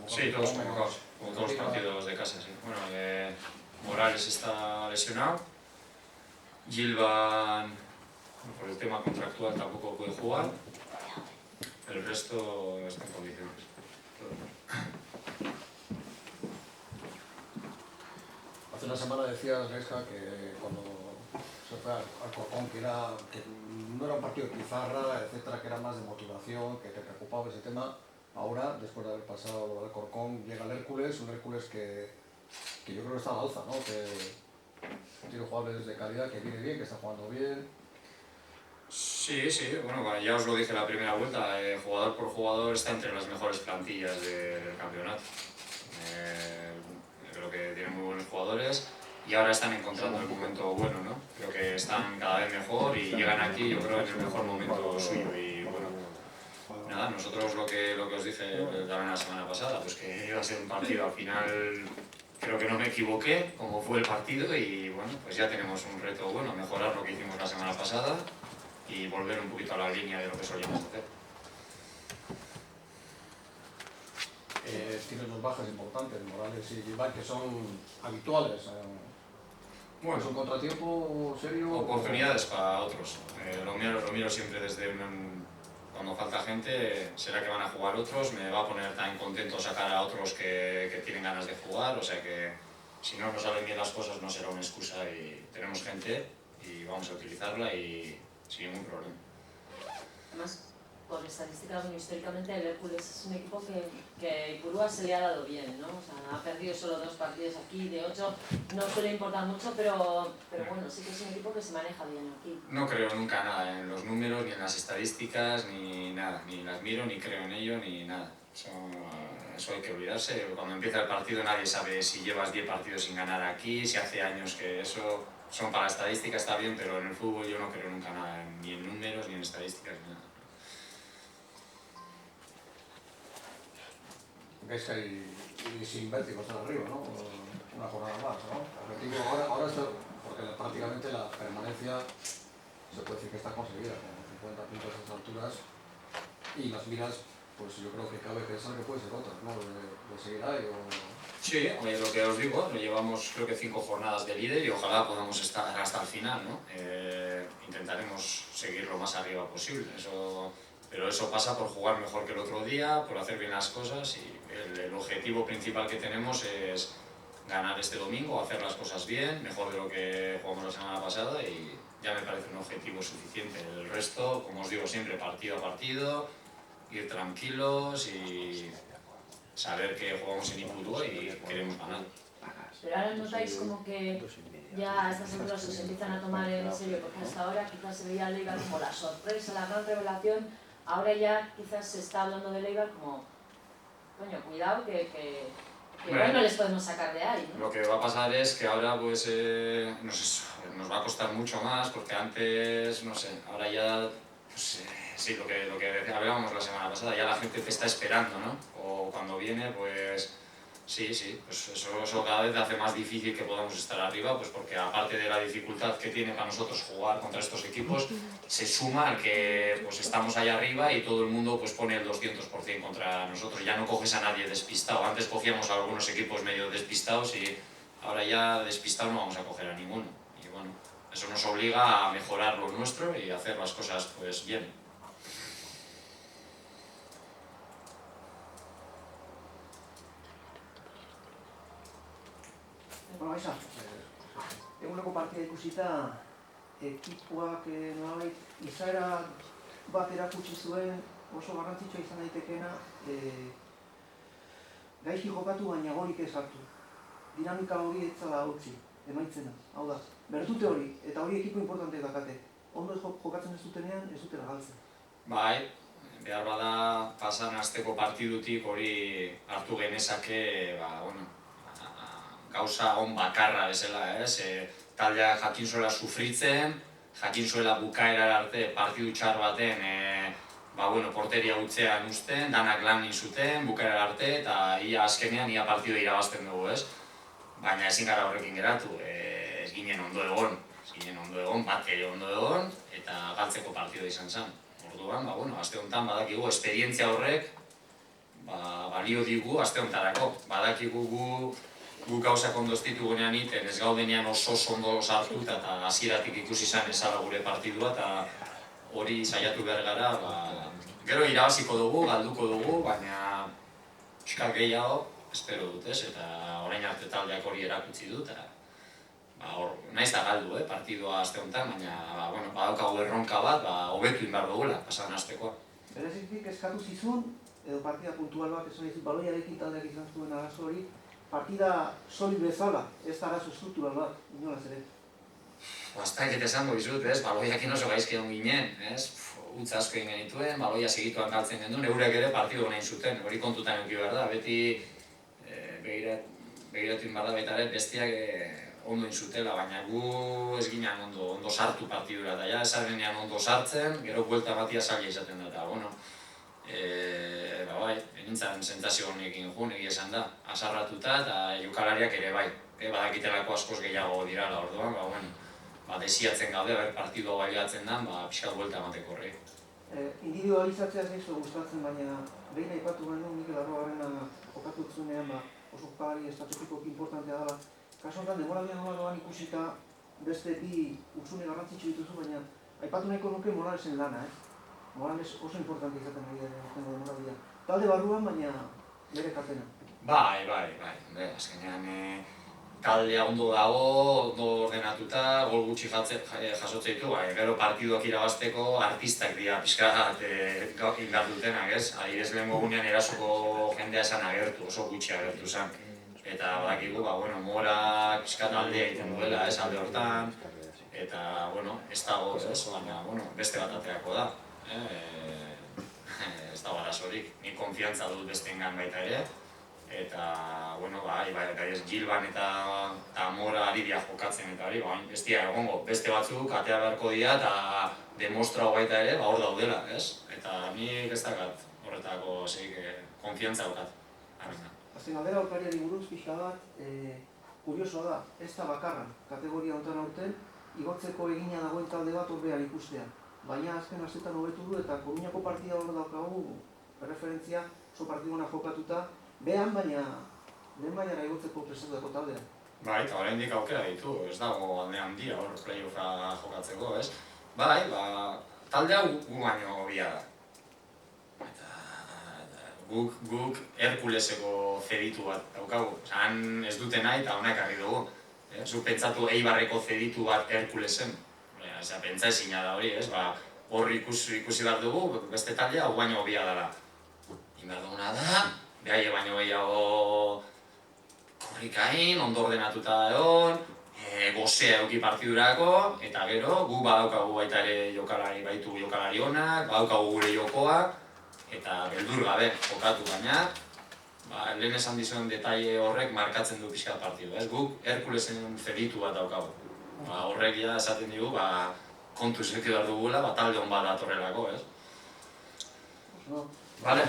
Sí, todos convocados, como todos los partidos de casa, sí. Bueno, Morales está lesionado, Gilvan, por el tema contractual tampoco puede jugar, el resto está en condiciones. Hace una semana decías, Gaisca, que cuando se fue al Corcón, que no era un partido de pizarra, etcétera, que era más de motivación, que te preocupaba ese tema. Ahora, después de haber pasado lo del Corcón, llega el Hércules, un Hércules que yo creo que está a la alza, ¿no? Que tiene jugadores de calidad, que viene bien, que está jugando bien. Sí, sí, bueno, ya os lo dije la primera vuelta, jugador por jugador está entre las mejores plantillas del campeonato. Creo que tienen muy buenos jugadores y ahora están encontrando el momento bueno, ¿no? Creo que están cada vez mejor y llegan aquí, yo creo, en el mejor momento suyo. Y bueno, nada, nosotros lo que os dije también la semana pasada, pues que iba a ser un partido, al final creo que no me equivoqué, como fue el partido, y bueno, pues ya tenemos un reto bueno, mejorar lo que hicimos la semana pasada y volver un poquito a la línea de lo que solíamos hacer. Tienes dos bajas importantes, Morales y Gilvan, que son habituales. Bueno, ¿es un contratiempo serio? Oportunidades para otros. Lo miro siempre desde cuando falta gente, será que van a jugar otros, me va a poner tan contento sacar a otros que tienen ganas de jugar, o sea que si no nos salen bien las cosas no será una excusa y tenemos gente y vamos a utilizarla y sin ningún problema. Además, por estadísticas, históricamente el Hércules es un equipo que Ipurúa se le ha dado bien, ¿no? O sea, ha perdido solo 2 partidos aquí, de 8, no suele importar mucho, pero bueno, sí que es un equipo que se maneja bien aquí. No creo nunca nada en los números, ni en las estadísticas, ni nada, ni las miro, ni creo en ello, ni nada. Eso hay que olvidarse. Cuando empieza el partido nadie sabe si llevas 10 partidos sin ganar aquí, si hace años que eso son para la estadística, está bien, pero en el fútbol yo no creo nunca nada, ni en números, ni en estadísticas, ni nada. Gaisca y sin vértigo están arriba, ¿no? Una jornada más, ¿no? Objetivo ahora está, porque prácticamente la permanencia se puede decir que está conseguida, con 50 puntos a estas alturas, y las miras, pues yo creo que cabe pensar que puede ser otra, ¿no? De seguir ahí o... Sí, lo que os digo, llevamos creo que 5 jornadas de líder y ojalá podamos estar hasta el final, ¿no? Intentaremos seguir lo más arriba posible, pero eso pasa por jugar mejor que el otro día, por hacer bien las cosas y el objetivo principal que tenemos es ganar este domingo, hacer las cosas bien, mejor de lo que jugamos la semana pasada y ya me parece un objetivo suficiente. El resto, como os digo siempre, partido a partido, ir tranquilos y saber que jugamos en Ipurúa y queremos ganar. Pero ahora notáis como que ya a estas alturas os empiezan a tomar en serio, porque hasta ahora quizás se veía a Leibar como la sorpresa, la gran revelación, ahora ya quizás se está hablando de Leibar como, coño, cuidado que igual no les podemos sacar de ahí, ¿no? Lo que va a pasar es que ahora pues nos va a costar mucho más, porque antes, no sé, ahora ya, pues sí, lo que hablábamos la semana pasada, ya la gente te está esperando, ¿no? O cuando viene, pues sí, pues eso cada vez hace más difícil que podamos estar arriba, pues porque aparte de la dificultad que tiene para nosotros jugar contra estos equipos, se suma al que pues estamos allá arriba y todo el mundo pues pone el 200% contra nosotros, ya no coges a nadie despistado, antes cogíamos a algunos equipos medio despistados y ahora ya despistado no vamos a coger a ninguno, y bueno, eso nos obliga a mejorar lo nuestro y hacer las cosas pues bien. Bueno, Gaisa, eguneko partida ikusita, ekipoak nolabait izaera bat erakutsi zuen oso garrantzitsua izan daitekeena, gaizki jokatu baina golik ez hartu. Dinamika hori ez zela utzi, emaitzena. Hau da, bertute hori, eta hori ekipo importante dakate. Ondo jokatzen ez dutenean, ez dutela galtzen. Bai, behar bada pasan asteko partidutik hori hartu genezake, gauza on bakarra bezala, taldea jakin zuela sufritzen, jakin zuela bukaerar arte partidu txar baten porteria hutzean uzten, danak lan zuten bukaerar arte eta azkenean ia partidua irabazten dugu, ez? Baina ezin gara horrekin geratu, ez ginen ondo egon, bat ere ondo egon eta galtzeko partidua izan zen. Orduan, aste honetan badakigu, esperientzia horrek balio digu aste hontarako. Badakigu gu gauzak ondo ez ditugunean iten, ez gaudenean oso ondo sartuta eta hasieratik ikusi izan ezala gure partidua eta hori saiatu behar gara, gero irabaziko dugu, galduko dugu, baina pixkat gehiago espero dut ez, eta orain arte taldeak hori erakutsi dut, naiz da galdu partidua aste honetan, baina badaukagu erronka bat, hobetu behar dugula, pasan astekoa. Berezitik eskatu zizun, edo partida puntual bat, esan dizut, baloiarekin taldeak izan zuen arazo hori, partida solid bezala, ez da arazo estruktural bat, inolaz ere. Bastakit esango dizut, baloiakin oso gaizki egon ginen, utza asko egin genituen, baloia segituan galtzen genuen, eurek ere partidu nahi zuten, hori kontutan eduki behar da, beti begiratu behar da baita ere bestiak ondo inzutela, baina gu ez ginen ondo sartu partidura, eta ja esarenean ondo sartzen, gero buelta batia zaila izaten da, eta enintzen sentsazio honekin jun egia esan da, asarratuta eta jokalariak ere bai, badakitelako askoz gehiago dirala orduan, desiatzen gaude, partidua baliatzen den, pixkat buelta emateko horri. Individualizatzea zaizu gustatzen, baina behin aipatu genuen Mikel Arruabarrena jokatu zuenean, oso jokalari estrategikoki importantea dela. Kasu honetan, demoraldian nola doan ikusita beste bi hutsune garrantzitsu dituzu, baina aipatu nahiko nuke Moralesen lana, Morales oso importante izaten ari den demoraldia. Talde barruan, baina bere kapena. Bai, azkenean taldea ondo dago, ondo ordenatuta, gol gutxi jasotze ditu, gero partiduak irabazteko artistak dira pixkat indar dutenak, ez? Adibidez lehengo gunean erasoko jendea esan agertu, oso gutxi agertu zen. Eta badakigu, Mora pixkat aldea egiten duela, alde hortan, eta, ez dago, baina, beste bat aterako da. Ez dago arazorik, nik konfiantza dut besteengan baita ere, eta, Gilban eta Mora ari dira jokatzen eta hori, ez dira egongo, beste batzuk atea beharko dira eta demostrau baita ere, hor daudela, ez? Eta nik ez dakat horretako konfiantza daukat. Azken aldera aurkariari buruz pixka bat, kuriosoa da, ez da bakarra, kategoria honetan aurten, igotzeko egina dagoen talde bat horrean ikustea. Baina azken astetan hobetu du eta Koruñako partida hor daukagu referentzia, oso partiduna jokatuta, behan, baina lehen baiara igotzeko prestatuko taldea. Bai, eta oraindik aukera ditu, ez dago alde handia hor playoffa jokatzeko, ez? Bai, taldea gu baino hobia da. Guk Herkuleseko zeditu bat daukagu, han ez dute nahi eta honak argi dugu. Zuk pentsatu Eibarreko zeditu bat Herkulesen, pentsa ezina da hori, ez? Hor ikusi behar dugu, beste taldea gu baino hobia dela. Behar duguna da, behaie baino gehiago korrikain, ondo ordenatuta egon, gozea eduki partidurako, eta gero gu badaukagu baita ere jokalari onak, badaukagu gure jokoa, eta beldur gabe jokatu baina, lehen esan dizuen detaile horrek markatzen du pixkat partidu, ez? Guk Herkulesen zeditu bat daukagu. Horrek ja esaten digu, kontuz eduki behar dugula, talde hon bat datorrelako, ez? Vale?